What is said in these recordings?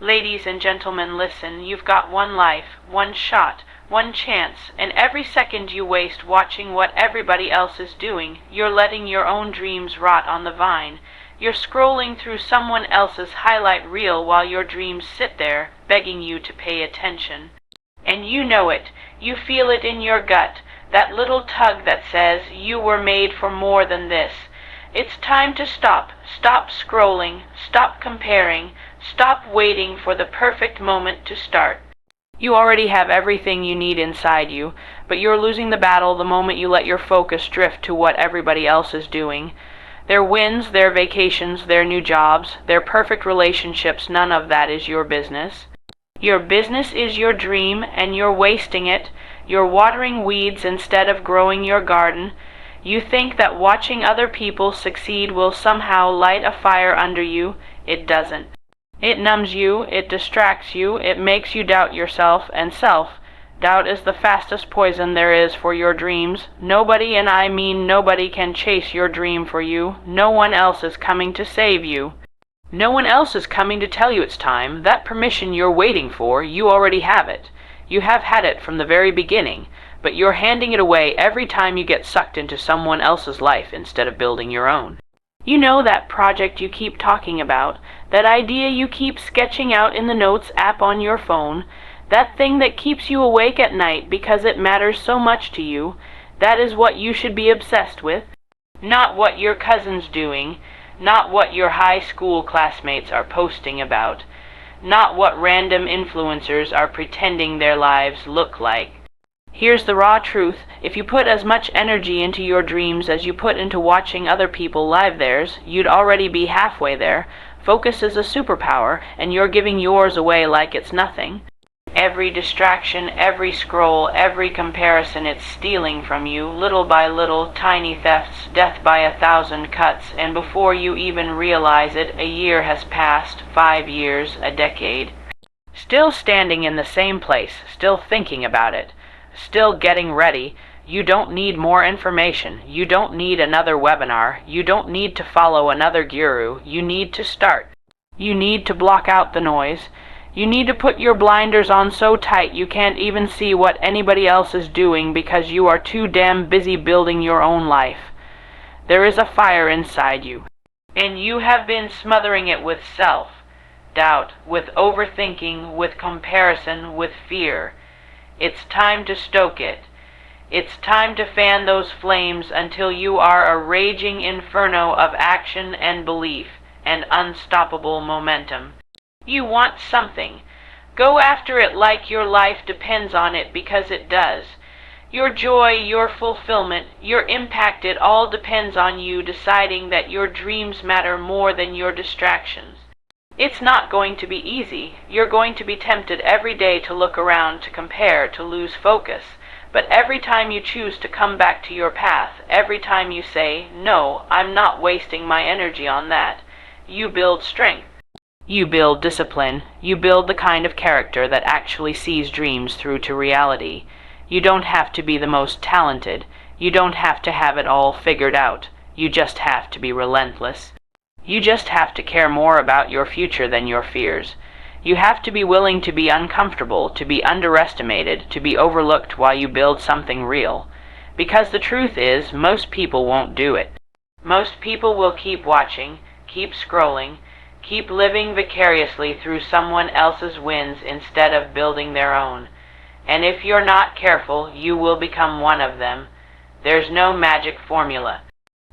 Ladies and gentlemen, listen. You've got one life, one shot, one chance, and every second you waste watching what everybody else is doing, you're letting your own dreams rot on the vine. You're scrolling through someone else's highlight reel while your dreams sit there, begging you to pay attention. And you know it. You feel it in your gut, that little tug that says you were made for more than this. It's time to stop. Stop scrolling. Stop comparing. Stop waiting for the perfect moment to start. You already have everything you need inside you, but you're losing the battle the moment you let your focus drift to what everybody else is doing. Their wins, their vacations, their new jobs, their perfect relationships, none of that is your business. Your business is your dream, and you're wasting it. You're watering weeds instead of growing your garden. You think that watching other people succeed will somehow light a fire under you. It doesn't. It numbs you, it distracts you, it makes you doubt yourself and self. Doubt is the fastest poison there is for your dreams. Nobody, and I mean nobody, can chase your dream for you. No one else is coming to save you. No one else is coming to tell you it's time. That permission you're waiting for, you already have it. You have had it from the very beginning, but you're handing it away every time you get sucked into someone else's life instead of building your own. You know that project you keep talking about, that idea you keep sketching out in the Notes app on your phone, that thing that keeps you awake at night because it matters so much to you. That is what you should be obsessed with, not what your cousin's doing, not what your high school classmates are posting about, not what random influencers are pretending their lives look like. Here's the raw truth. If you put as much energy into your dreams as you put into watching other people live theirs, you'd already be halfway there. Focus is a superpower, and you're giving yours away like it's nothing. Every distraction, every scroll, every comparison, it's stealing from you, little by little, tiny thefts, death by 1,000 cuts, and before you even realize it, a year has passed, 5 years, a decade. Still standing in the same place, still thinking about it, still getting ready. You don't need more information. You don't need another webinar. You don't need to follow another guru. You need to start. You need to block out the noise. You need to put your blinders on so tight you can't even see what anybody else is doing because you are too damn busy building your own life. There is a fire inside you, and you have been smothering it with self-doubt, with overthinking, with comparison, with fear. It's time to stoke it. It's time to fan those flames until you are a raging inferno of action and belief and unstoppable momentum. You want something. Go after it like your life depends on it, because it does. Your joy, your fulfillment, your impact, it all depends on you deciding that your dreams matter more than your distractions. It's not going to be easy. You're going to be tempted every day to look around, to compare, to lose focus. But every time you choose to come back to your path, every time you say, "No, I'm not wasting my energy on that," you build strength. You build discipline. You build the kind of character that actually sees dreams through to reality. You don't have to be the most talented. You don't have to have it all figured out. You just have to be relentless. You just have to care more about your future than your fears. You have to be willing to be uncomfortable, to be underestimated, to be overlooked while you build something real. Because the truth is, most people won't do it. Most people will keep watching, keep scrolling, keep living vicariously through someone else's wins instead of building their own. And if you're not careful, you will become one of them. There's no magic formula.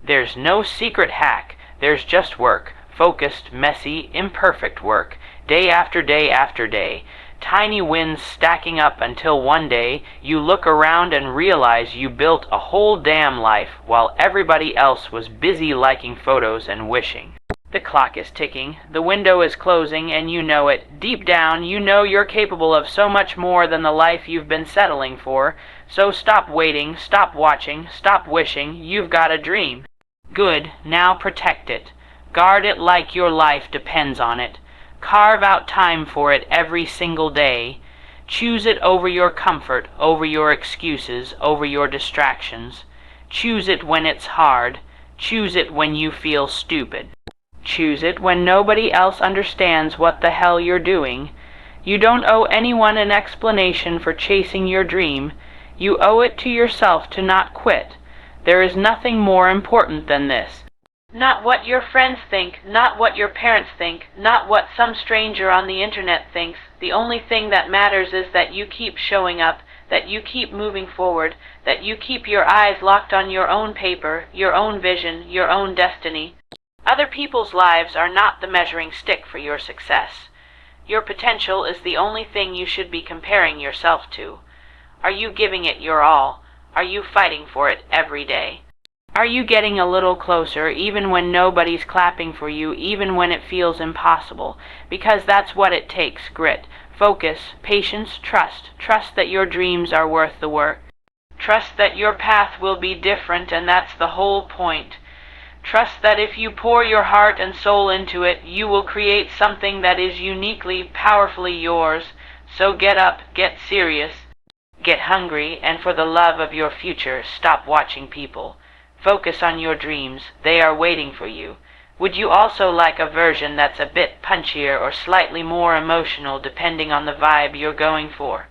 There's no secret hack. There's just work, focused, messy, imperfect work, day after day after day, tiny wins stacking up until one day you look around and realize you built a whole damn life while everybody else was busy liking photos and wishing. The clock is ticking, the window is closing, and you know it. Deep down, you know you're capable of so much more than the life you've been settling for. So stop waiting, stop watching, stop wishing. You've got a dream. Good, now protect it. Guard it like your life depends on it. Carve out time for it every single day. Choose it over your comfort, over your excuses, over your distractions. Choose it when it's hard. Choose it when you feel stupid. Choose it when nobody else understands what the hell you're doing. You don't owe anyone an explanation for chasing your dream. You owe it to yourself to not quit. There is nothing more important than this. Not what your friends think, not what your parents think, not what some stranger on the internet thinks. The only thing that matters is that you keep showing up, that you keep moving forward, that you keep your eyes locked on your own paper, your own vision, your own destiny. Other people's lives are not the measuring stick for your success. Your potential is the only thing you should be comparing yourself to. Are you giving it your all? Are you fighting for it every day? Are you getting a little closer even when nobody's clapping for you, even when it feels impossible? Because that's what it takes: grit, focus, patience, trust. Trust that your dreams are worth the work. Trust that your path will be different, and that's the whole point. Trust that if you pour your heart and soul into it, you will create something that is uniquely, powerfully yours. So get up, get serious, get hungry, and for the love of your future, stop watching people. Focus on your dreams. They are waiting for you. Would you also like a version that's a bit punchier or slightly more emotional, depending on the vibe you're going for?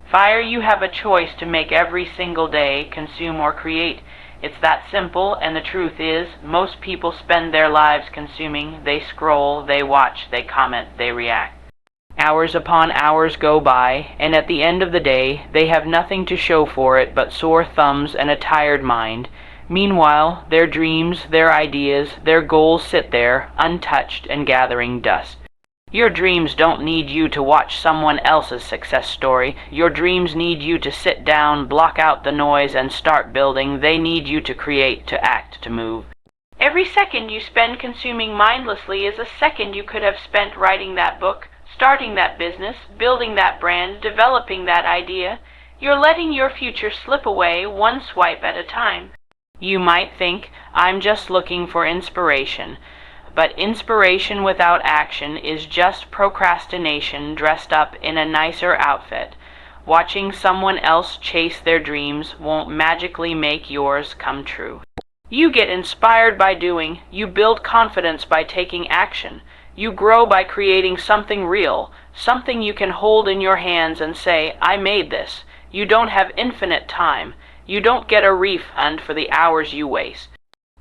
Fire, you have a choice to make every single day, consume or create. It's that simple, and the truth is, most people spend their lives consuming. They scroll, they watch, they comment, they react. Hours upon hours go by, and at the end of the day, they have nothing to show for it but sore thumbs and a tired mind. Meanwhile, their dreams, their ideas, their goals sit there, untouched and gathering dust. Your dreams don't need you to watch someone else's success story. Your dreams need you to sit down, block out the noise, and start building. They need you to create, to act, to move. Every second you spend consuming mindlessly is a second you could have spent writing that book, starting that business, building that brand, developing that idea. You're letting your future slip away one swipe at a time. You might think, I'm just looking for inspiration. But inspiration without action is just procrastination dressed up in a nicer outfit. Watching someone else chase their dreams won't magically make yours come true. You get inspired by doing. You build confidence by taking action. You grow by creating something real, something you can hold in your hands and say, I made this. You don't have infinite time. You don't get a refund for the hours you waste.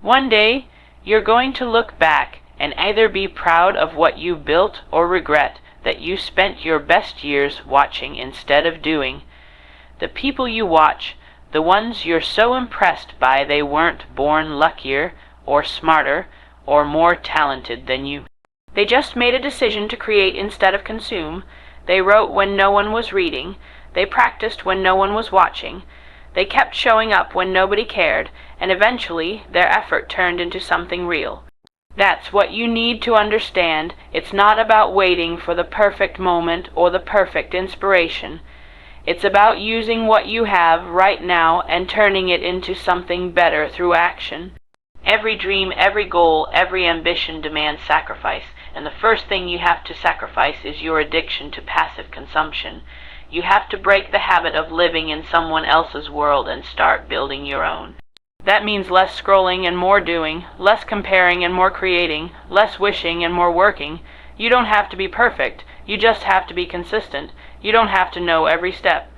One day, you're going to look back and either be proud of what you built or regret that you spent your best years watching instead of doing. The people you watch, the ones you're so impressed by they weren't born luckier or smarter or more talented than you. They just made a decision to create instead of consume. They wrote when no one was reading. They practiced when no one was watching. They kept showing up when nobody cared, and eventually their effort turned into something real. That's what you need to understand. It's not about waiting for the perfect moment or the perfect inspiration. It's about using what you have right now and turning it into something better through action. Every dream, every goal, every ambition demands sacrifice, and the first thing you have to sacrifice is your addiction to passive consumption. You have to break the habit of living in someone else's world and start building your own. That means less scrolling and more doing, less comparing and more creating, less wishing and more working. You don't have to be perfect. You just have to be consistent. You don't have to know every step.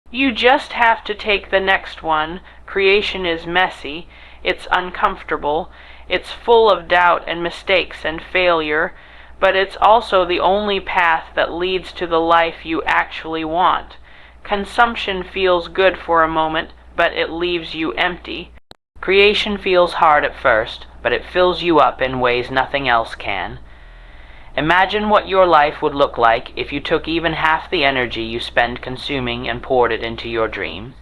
You just have to take the next one. Creation is messy. It's uncomfortable. It's full of doubt and mistakes and failure. But it's also the only path that leads to the life you actually want. Consumption feels good for a moment, but it leaves you empty. Creation feels hard at first, but it fills you up in ways nothing else can. Imagine what your life would look like if you took even half the energy you spend consuming and poured it into your dreams.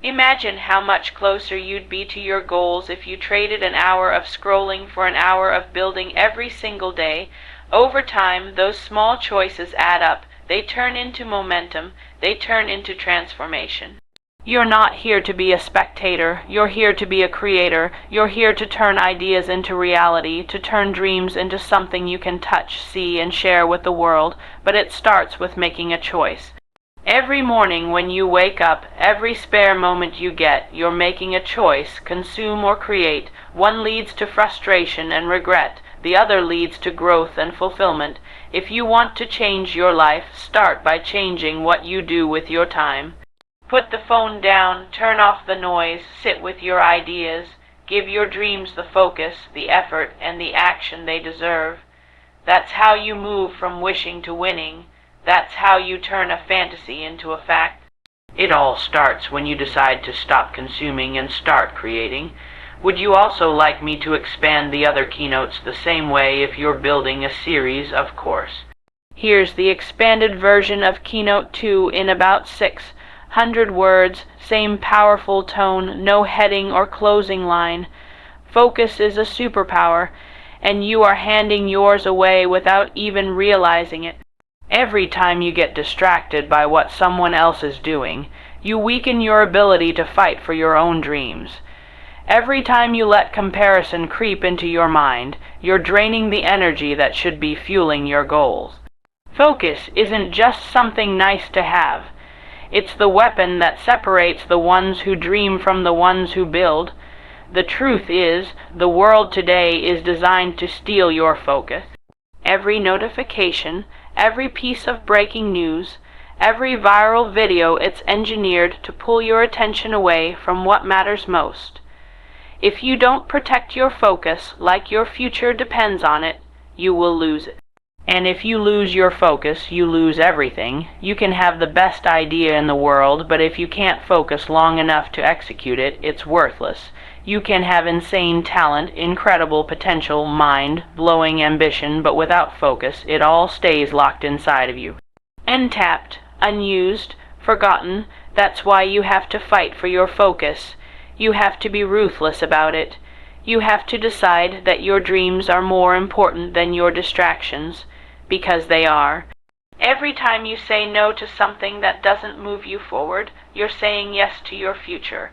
Imagine how much closer you'd be to your goals if you traded an hour of scrolling for an hour of building every single day. Over time, those small choices add up. They turn into momentum. They turn into transformation. You're not here to be a spectator. You're here to be a creator. You're here to turn ideas into reality, to turn dreams into something you can touch, see, and share with the world. But it starts with making a choice. Every morning when you wake up, every spare moment you get, you're making a choice, consume or create. One leads to frustration and regret. The other leads to growth and fulfillment. If you want to change your life, start by changing what you do with your time. Put the phone down, turn off the noise, sit with your ideas. Give your dreams the focus, the effort, and the action they deserve. That's how you move from wishing to winning. That's how you turn a fantasy into a fact. It all starts when you decide to stop consuming and start creating. Would you also like me to expand the other keynotes the same way if you're building a series, of course? Here's the expanded version of Keynote 2 in about 600 words, same powerful tone, no heading or closing line. Focus is a superpower, and you are handing yours away without even realizing it. Every time you get distracted by what someone else is doing, you weaken your ability to fight for your own dreams. Every time you let comparison creep into your mind, you're draining the energy that should be fueling your goals. Focus isn't just something nice to have. It's the weapon that separates the ones who dream from the ones who build. The truth is, the world today is designed to steal your focus. Every notification, every piece of breaking news, every viral video, it's engineered to pull your attention away from what matters most. If you don't protect your focus like your future depends on it, you will lose it. And if you lose your focus, you lose everything. You can have the best idea in the world, but if you can't focus long enough to execute it, it's worthless. You can have insane talent, incredible potential, mind-blowing ambition, but without focus, it all stays locked inside of you. Untapped, unused, forgotten. That's why you have to fight for your focus. You have to be ruthless about it. You have to decide that your dreams are more important than your distractions, because they are. Every time you say no to something that doesn't move you forward, you're saying yes to your future.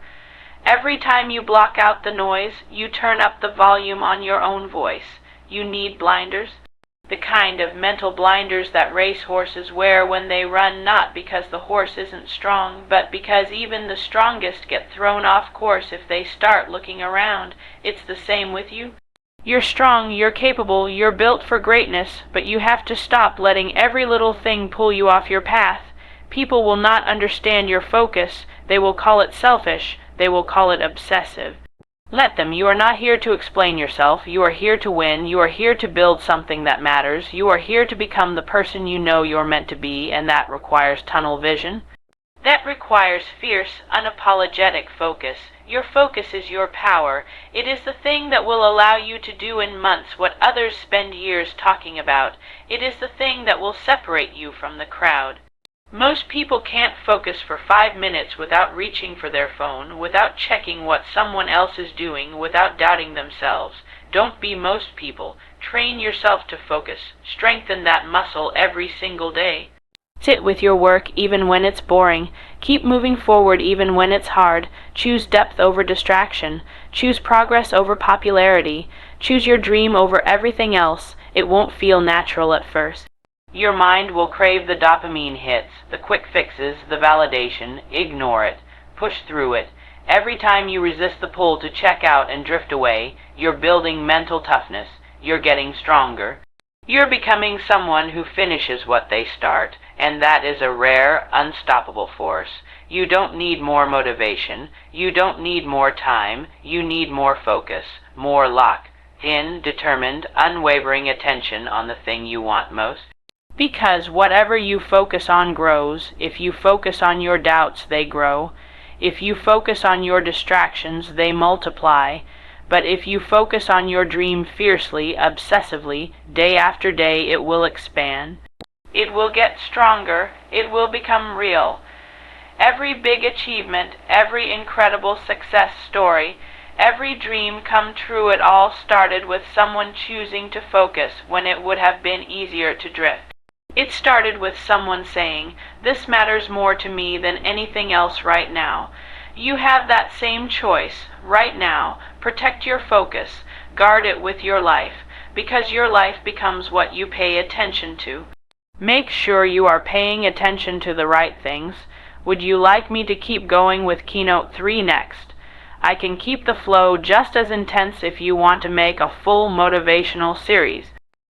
Every time you block out the noise, you turn up the volume on your own voice. You need blinders. The kind of mental blinders that racehorses wear when they run, not because the horse isn't strong, but because even the strongest get thrown off course if they start looking around. It's the same with you. You're strong, you're capable, you're built for greatness, but you have to stop letting every little thing pull you off your path. People will not understand your focus. They will call it selfish. They will call it obsessive. Let them. You are not here to explain yourself. You are here to win. You are here to build something that matters. You are here to become the person you know you're meant to be, and that requires tunnel vision. That requires fierce, unapologetic focus. Your focus is your power. It is the thing that will allow you to do in months what others spend years talking about. It is the thing that will separate you from the crowd. Most people can't focus for 5 minutes without reaching for their phone, without checking what someone else is doing, without doubting themselves. Don't be most people. Train yourself to focus. Strengthen that muscle every single day. Sit with your work even when it's boring. Keep moving forward even when it's hard. Choose depth over distraction. Choose progress over popularity. Choose your dream over everything else. It won't feel natural at first. Your mind will crave the dopamine hits, the quick fixes, the validation. Ignore it. Push through it. Every time you resist the pull to check out and drift away, you're building mental toughness. You're getting stronger. You're becoming someone who finishes what they start, and that is a rare, unstoppable force. You don't need more motivation. You don't need more time. You need more focus, more lock in, determined, unwavering attention on the thing you want most. Because whatever you focus on grows. If you focus on your doubts, they grow. If you focus on your distractions, they multiply. But if you focus on your dream fiercely, obsessively, day after day, it will expand. It will get stronger. It will become real. Every big achievement, every incredible success story, every dream come true, it all started with someone choosing to focus when it would have been easier to drift. It started with someone saying, "This matters more to me than anything else right now." You have that same choice right now. Protect your focus. Guard it with your life, because your life becomes what you pay attention to. Make sure you are paying attention to the right things. Would you like me to keep going with Keynote 3 next? I can keep the flow just as intense if you want to make a full motivational series.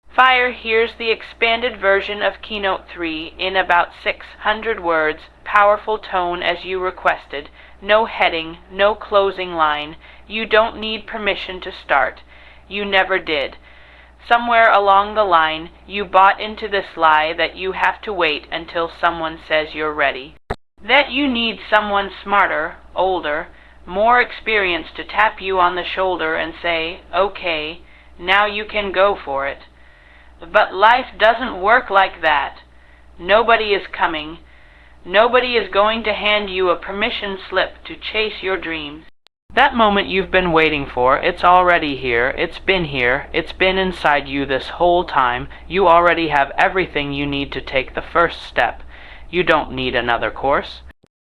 Fire, here's the expanded version of Keynote 3 in about 600 words, powerful tone as you requested, no heading, no closing line. You don't need permission to start. You never did. Somewhere along the line, you bought into this lie that you have to wait until someone says you're ready. That you need someone smarter, older, more experienced to tap you on the shoulder and say, "Okay, now you can go for it." But life doesn't work like that. Nobody is coming. Nobody is going to hand you a permission slip to chase your dreams. That moment you've been waiting for, it's already here, it's been inside you this whole time. You already have everything you need to take the first step. You don't need another course.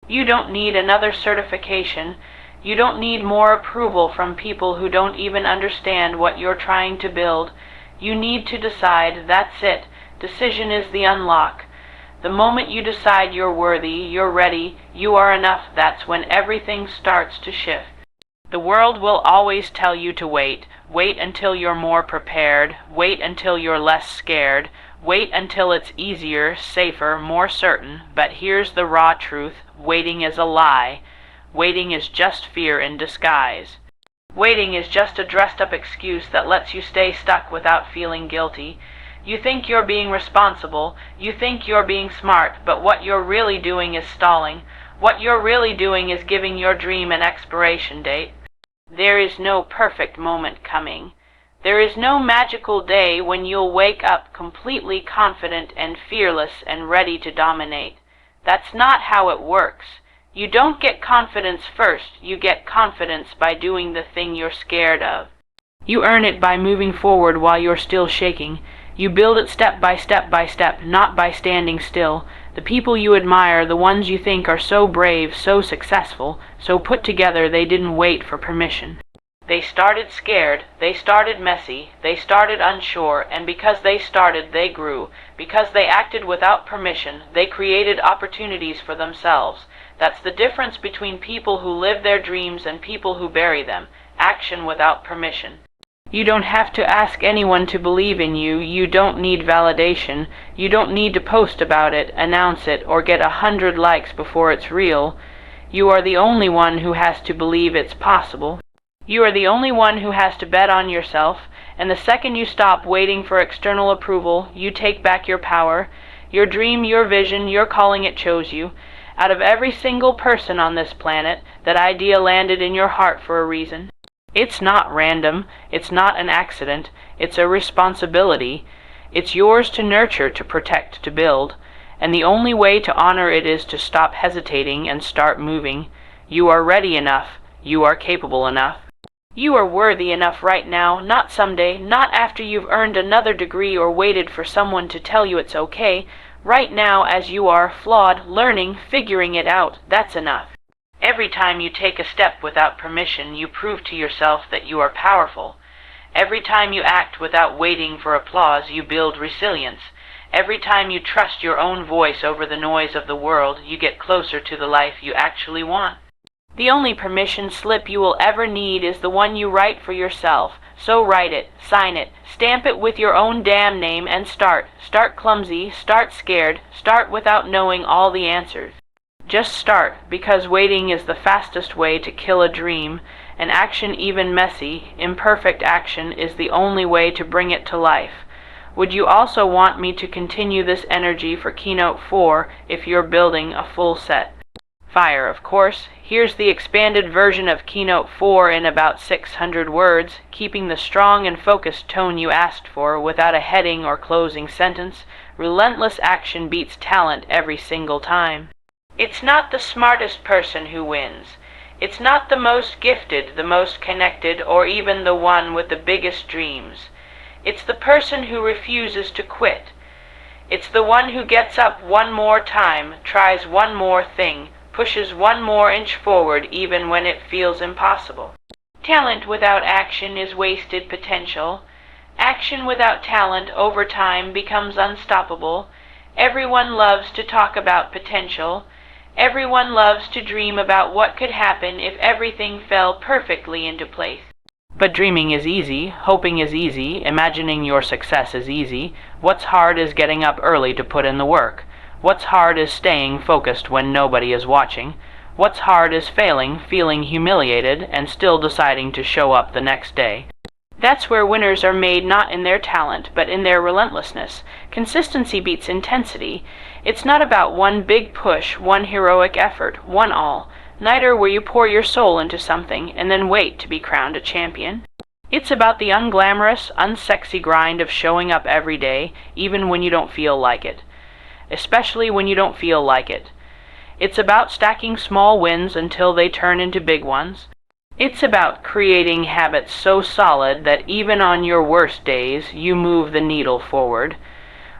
You don't need another certification. You don't need more approval from people who don't even understand what you're trying to build. You need to decide, that's it. Decision is the unlock. The moment you decide you're worthy, you're ready, you are enough, that's when everything starts to shift. The world will always tell you to wait. Wait until you're more prepared. Wait until you're less scared. Wait until it's easier, safer, more certain. But here's the raw truth. Waiting is a lie. Waiting is just fear in disguise. Waiting is just a dressed-up excuse that lets you stay stuck without feeling guilty. You think you're being responsible, you think you're being smart, but what you're really doing is stalling. What you're really doing is giving your dream an expiration date. There is no perfect moment coming. There is no magical day when you'll wake up completely confident and fearless and ready to dominate. That's not how it works. You don't get confidence first, you get confidence by doing the thing you're scared of. You earn it by moving forward while you're still shaking. You build it step by step, not by standing still. The people you admire, the ones you think are so brave, so successful, so put together, they didn't wait for permission. They started scared, they started messy, they started unsure, and because they started, they grew. Because they acted without permission, they created opportunities for themselves. That's the difference between people who live their dreams and people who bury them. Action without permission. You don't have to ask anyone to believe in you. You don't need validation. You don't need to post about it, announce it, or get 100 likes before it's real. You are the only one who has to believe it's possible. You are the only one who has to bet on yourself, and the second you stop waiting for external approval, you take back your power. Your dream, your vision, your calling, it chose you. Out of every single person on this planet, that idea landed in your heart for a reason. It's not random, it's not an accident, it's a responsibility. It's yours to nurture, to protect, to build, and the only way to honor it is to stop hesitating and start moving. You are ready enough, you are capable enough. You are worthy enough right now, not someday, not after you've earned another degree or waited for someone to tell you it's okay. Right now, as you are, flawed, learning, figuring it out, that's enough. Every time you take a step without permission, you prove to yourself that you are powerful. Every time you act without waiting for applause, you build resilience. Every time you trust your own voice over the noise of the world, you get closer to the life you actually want. The only permission slip you will ever need is the one you write for yourself. So write it, sign it, stamp it with your own damn name, and start. Start clumsy, start scared, start without knowing all the answers. Just start, because waiting is the fastest way to kill a dream, and action, even messy, imperfect action, is the only way to bring it to life. Would you also want me to continue this energy for Keynote 4 if you're building a full set? Fire, of course. Here's the expanded version of Keynote 4 in about 600 words, keeping the strong and focused tone you asked for without a heading or closing sentence. Relentless action beats talent every single time. It's not the smartest person who wins. It's not the most gifted, the most connected, or even the one with the biggest dreams. It's the person who refuses to quit. It's the one who gets up one more time, tries one more thing, pushes one more inch forward even when it feels impossible. Talent without action is wasted potential. Action without talent over time becomes unstoppable. Everyone loves to talk about potential. Everyone loves to dream about what could happen if everything fell perfectly into place. But dreaming is easy, hoping is easy, imagining your success is easy. What's hard is getting up early to put in the work. What's hard is staying focused when nobody is watching. What's hard is failing, feeling humiliated, and still deciding to show up the next day. That's where winners are made, not in their talent, but in their relentlessness. Consistency beats intensity. It's not about one big push, one heroic effort, one all. Neither where you pour your soul into something and then wait to be crowned a champion. It's about the unglamorous, unsexy grind of showing up every day, even when you don't feel like it. Especially when you don't feel like it. It's about stacking small wins until they turn into big ones. It's about creating habits so solid that even on your worst days, you move the needle forward.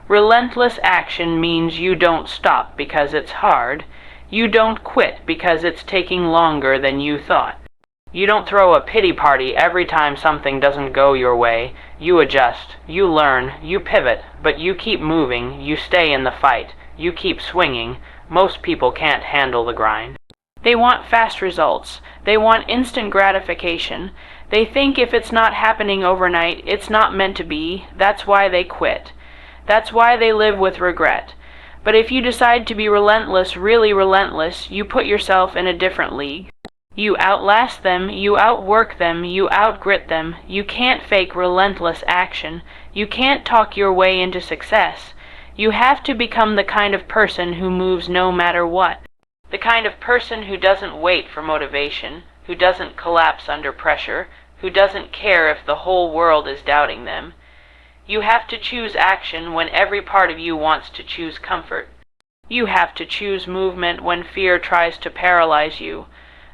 Relentless action means you don't stop because it's hard. You don't quit because it's taking longer than you thought. You don't throw a pity party every time something doesn't go your way. You adjust, you learn, you pivot, but you keep moving, you stay in the fight, you keep swinging. Most people can't handle the grind. They want fast results. They want instant gratification. They think if it's not happening overnight, it's not meant to be. That's why they quit. That's why they live with regret. But if you decide to be relentless, really relentless, you put yourself in a different league. You outlast them, you outwork them, you outgrit them. You can't fake relentless action. You can't talk your way into success. You have to become the kind of person who moves no matter what. The kind of person who doesn't wait for motivation, who doesn't collapse under pressure, who doesn't care if the whole world is doubting them. You have to choose action when every part of you wants to choose comfort. You have to choose movement when fear tries to paralyze you.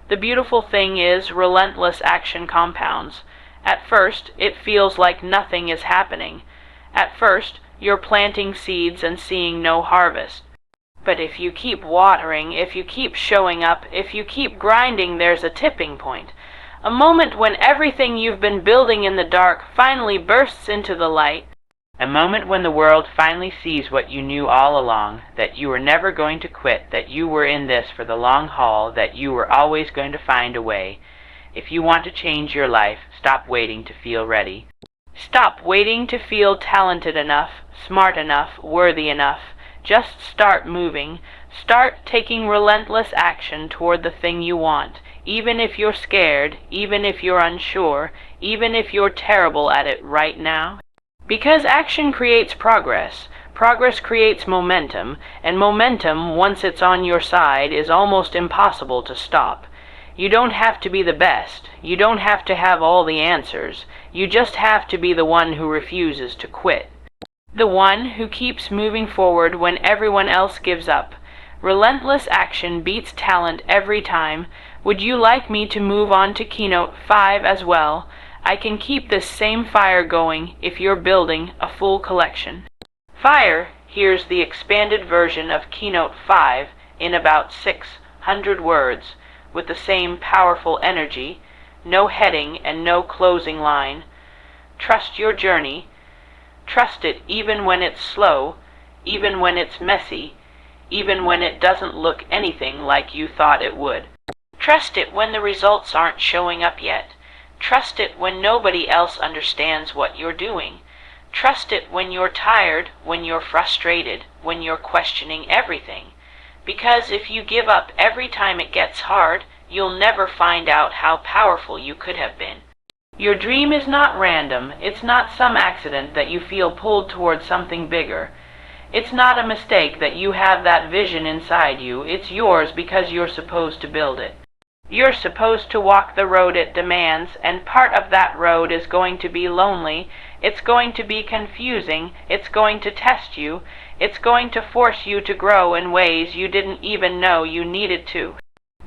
The beautiful thing is, relentless action compounds. At first, it feels like nothing is happening. At first, you're planting seeds and seeing no harvest. But if you keep watering, if you keep showing up, if you keep grinding, there's a tipping point. A moment when everything you've been building in the dark finally bursts into the light. A moment when the world finally sees what you knew all along, that you were never going to quit, that you were in this for the long haul, that you were always going to find a way. If you want to change your life, stop waiting to feel ready. Stop waiting to feel talented enough, smart enough, worthy enough. Just start moving. Start taking relentless action toward the thing you want, even if you're scared, even if you're unsure, even if you're terrible at it right now. Because action creates progress. Progress creates momentum, and momentum, once it's on your side, is almost impossible to stop. You don't have to be the best. You don't have to have all the answers. You just have to be the one who refuses to quit. The one who keeps moving forward when everyone else gives up. Relentless action beats talent every time. Would you like me to move on to Keynote 5 as well? I can keep this same fire going if you're building a full collection. Fire, here's the expanded version of Keynote 5 in about 600 words, with the same powerful energy, no heading and no closing line. Trust your journey. Trust it even when it's slow, even when it's messy, even when it doesn't look anything like you thought it would. Trust it when the results aren't showing up yet. Trust it when nobody else understands what you're doing. Trust it when you're tired, when you're frustrated, when you're questioning everything. Because if you give up every time it gets hard, you'll never find out how powerful you could have been. Your dream is not random. It's not some accident that you feel pulled towards something bigger. It's not a mistake that you have that vision inside you. It's yours because you're supposed to build it. You're supposed to walk the road it demands, and part of that road is going to be lonely. It's going to be confusing. It's going to test you. It's going to force you to grow in ways you didn't even know you needed to.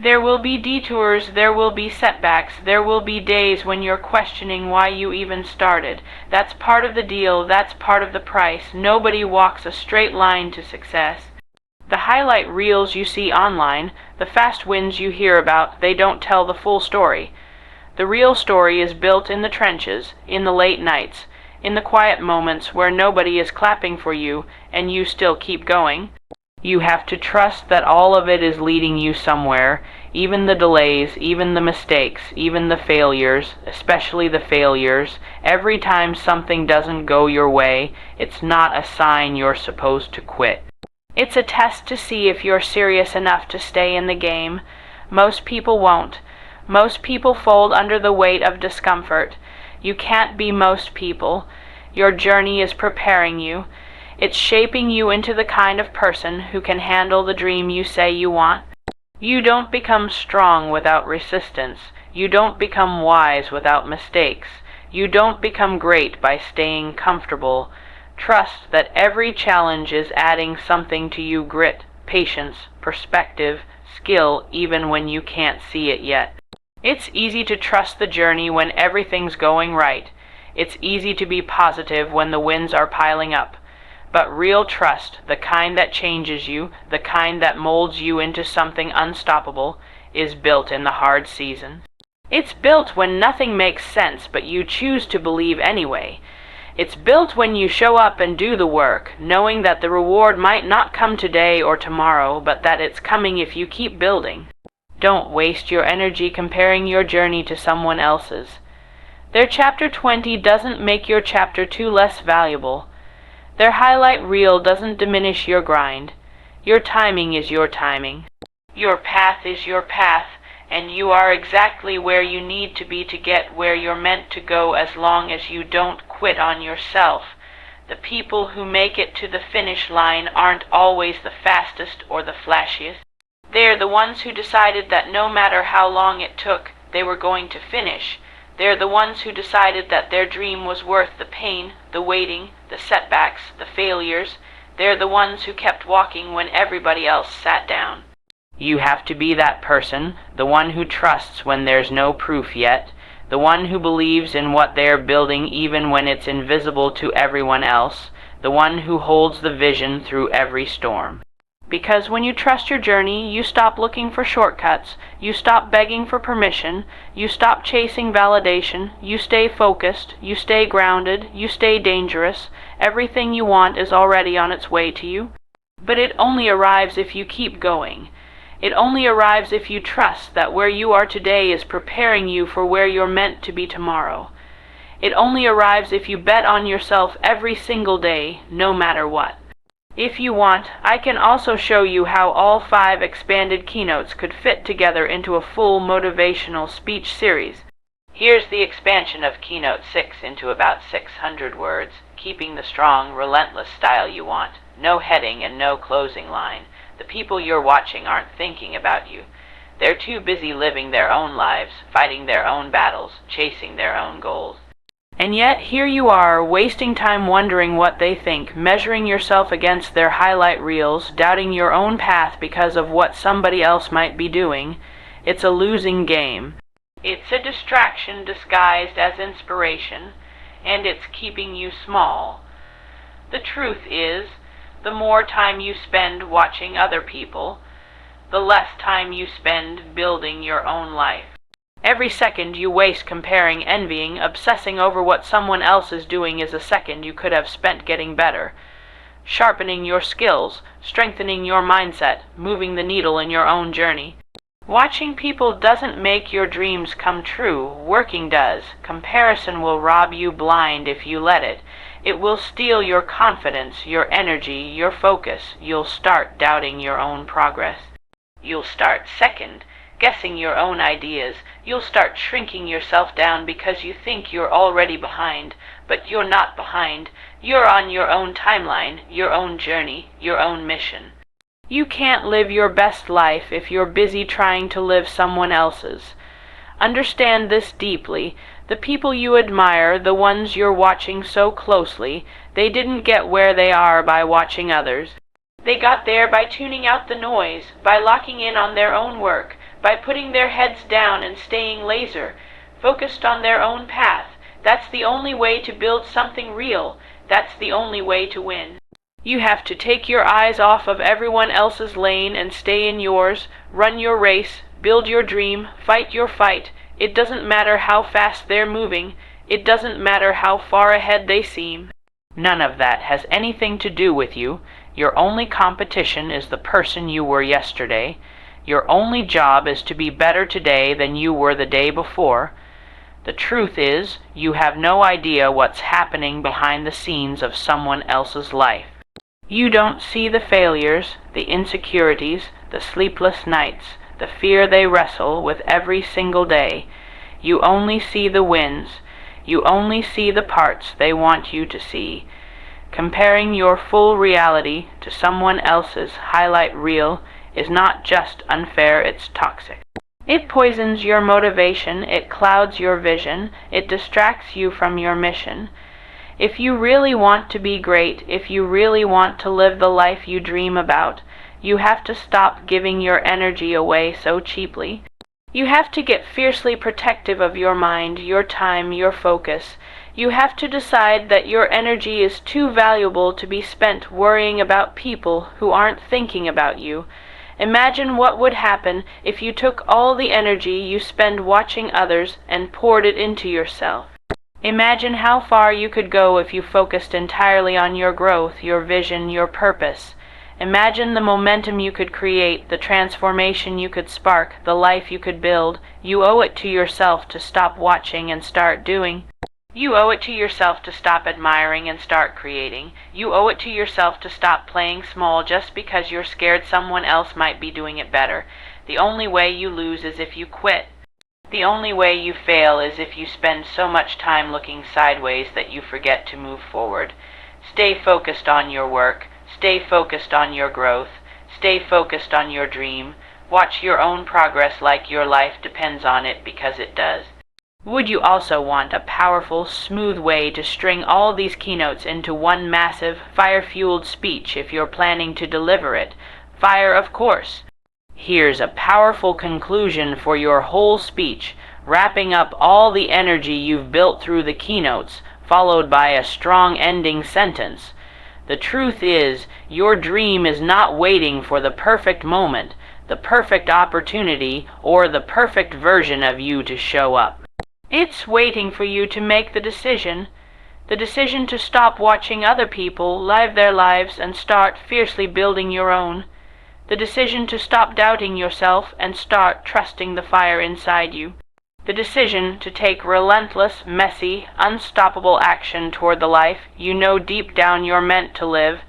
There will be detours, there will be setbacks, there will be days when you're questioning why you even started. That's part of the deal, that's part of the price. Nobody walks a straight line to success. The highlight reels you see online, the fast wins you hear about, they don't tell the full story. The real story is built in the trenches, in the late nights, in the quiet moments where nobody is clapping for you and you still keep going. You have to trust that all of it is leading you somewhere, even the delays, even the mistakes, even the failures, especially the failures. Every time something doesn't go your way, it's not a sign you're supposed to quit. It's a test to see if you're serious enough to stay in the game. Most people won't. Most people fold under the weight of discomfort. You can't be most people. Your journey is preparing you. It's shaping you into the kind of person who can handle the dream you say you want. You don't become strong without resistance. You don't become wise without mistakes. You don't become great by staying comfortable. Trust that every challenge is adding something to you: grit, patience, perspective, skill, even when you can't see it yet. It's easy to trust the journey when everything's going right. It's easy to be positive when the wins are piling up. But real trust, the kind that changes you, the kind that molds you into something unstoppable, is built in the hard seasons. It's built when nothing makes sense, but you choose to believe anyway. It's built when you show up and do the work, knowing that the reward might not come today or tomorrow, but that it's coming if you keep building. Don't waste your energy comparing your journey to someone else's. Their chapter 20 doesn't make your chapter 2 less valuable. Their highlight reel doesn't diminish your grind. Your timing is your timing. Your path is your path, and you are exactly where you need to be to get where you're meant to go, as long as you don't quit on yourself. The people who make it to the finish line aren't always the fastest or the flashiest. They're the ones who decided that no matter how long it took, they were going to finish. They're the ones who decided that their dream was worth the pain, the waiting, the setbacks, the failures. They're the ones who kept walking when everybody else sat down. You have to be that person, the one who trusts when there's no proof yet, the one who believes in what they're building even when it's invisible to everyone else, the one who holds the vision through every storm. Because when you trust your journey, you stop looking for shortcuts, you stop begging for permission, you stop chasing validation, you stay focused, you stay grounded, you stay dangerous. Everything you want is already on its way to you. But it only arrives if you keep going. It only arrives if you trust that where you are today is preparing you for where you're meant to be tomorrow. It only arrives if you bet on yourself every single day, no matter what. If you want, I can also show you how all 5 expanded keynotes could fit together into a full motivational speech series. Here's the expansion of Keynote 6 into about 600 words, keeping the strong, relentless style you want. No heading and no closing line. The people you're watching aren't thinking about you. They're too busy living their own lives, fighting their own battles, chasing their own goals. And yet, here you are, wasting time wondering what they think, measuring yourself against their highlight reels, doubting your own path because of what somebody else might be doing. It's a losing game. It's a distraction disguised as inspiration, and it's keeping you small. The truth is, the more time you spend watching other people, the less time you spend building your own life. Every second you waste comparing, envying, obsessing over what someone else is doing is a second you could have spent getting better, sharpening your skills, strengthening your mindset, moving the needle in your own journey. Watching people doesn't make your dreams come true. Working does. Comparison will rob you blind if you let it. It will steal your confidence, your energy, your focus. You'll start doubting your own progress. You'll start second guessing your own ideas. You'll start shrinking yourself down because you think you're already behind, but you're not behind. You're on your own timeline, your own journey, your own mission. You can't live your best life if you're busy trying to live someone else's. Understand this deeply. The people you admire, the ones you're watching so closely, they didn't get where they are by watching others. They got there by tuning out the noise, by locking in on their own work, by putting their heads down and staying laser, focused on their own path. That's the only way to build something real. That's the only way to win. You have to take your eyes off of everyone else's lane and stay in yours. Run your race, build your dream, fight your fight. It doesn't matter how fast they're moving. It doesn't matter how far ahead they seem. None of that has anything to do with you. Your only competition is the person you were yesterday. Your only job is to be better today than you were the day before. The truth is, you have no idea what's happening behind the scenes of someone else's life. You don't see the failures, the insecurities, the sleepless nights, the fear they wrestle with every single day. You only see the wins. You only see the parts they want you to see. Comparing your full reality to someone else's highlight reel is not just unfair, it's toxic. It poisons your motivation, it clouds your vision, it distracts you from your mission. If you really want to be great, if you really want to live the life you dream about, you have to stop giving your energy away so cheaply. You have to get fiercely protective of your mind, your time, your focus. You have to decide that your energy is too valuable to be spent worrying about people who aren't thinking about you. Imagine what would happen if you took all the energy you spend watching others and poured it into yourself. Imagine how far you could go if you focused entirely on your growth, your vision, your purpose. Imagine the momentum you could create, the transformation you could spark, the life you could build. You owe it to yourself to stop watching and start doing. You owe it to yourself to stop admiring and start creating. You owe it to yourself to stop playing small just because you're scared someone else might be doing it better. The only way you lose is if you quit. The only way you fail is if you spend so much time looking sideways that you forget to move forward. Stay focused on your work. Stay focused on your growth. Stay focused on your dream. Watch your own progress like your life depends on it, because it does. Would you also want a powerful, smooth way to string all these keynotes into one massive, fire-fueled speech if you're planning to deliver it? Fire, of course. Here's a powerful conclusion for your whole speech, wrapping up all the energy you've built through the keynotes, followed by a strong ending sentence. The truth is, your dream is not waiting for the perfect moment, the perfect opportunity, or the perfect version of you to show up. It's waiting for you to make the decision to stop watching other people live their lives and start fiercely building your own. The decision to stop doubting yourself and start trusting the fire inside you. The decision to take relentless, messy, unstoppable action toward the life you know deep down you're meant to live.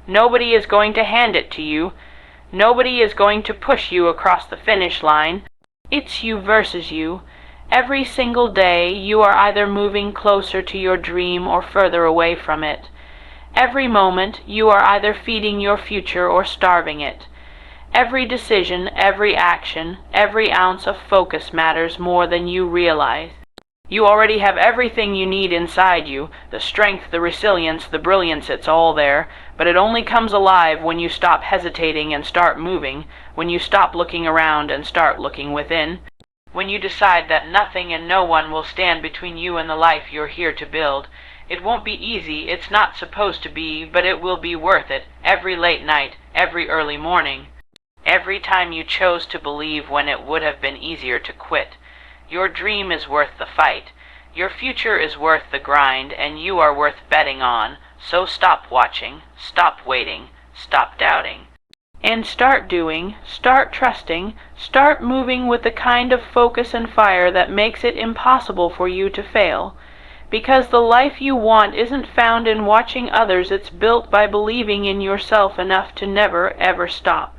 Nobody is going to hand it to you. Nobody is going to push you across the finish line. It's you versus you. Every single day you are either moving closer to your dream or further away from it. Every moment you are either feeding your future or starving it. Every decision, every action, every ounce of focus matters more than you realize. You already have everything you need inside you, the strength, the resilience, the brilliance, it's all there, but it only comes alive when you stop hesitating and start moving, when you stop looking around and start looking within, when you decide that nothing and no one will stand between you and the life you're here to build. It won't be easy, it's not supposed to be, but it will be worth it, every late night, every early morning. Every time you chose to believe when it would have been easier to quit. Your dream is worth the fight. Your future is worth the grind, and you are worth betting on. So stop watching, stop waiting, stop doubting. And start doing, start trusting, start moving with the kind of focus and fire that makes it impossible for you to fail. Because the life you want isn't found in watching others, it's built by believing in yourself enough to never, ever stop.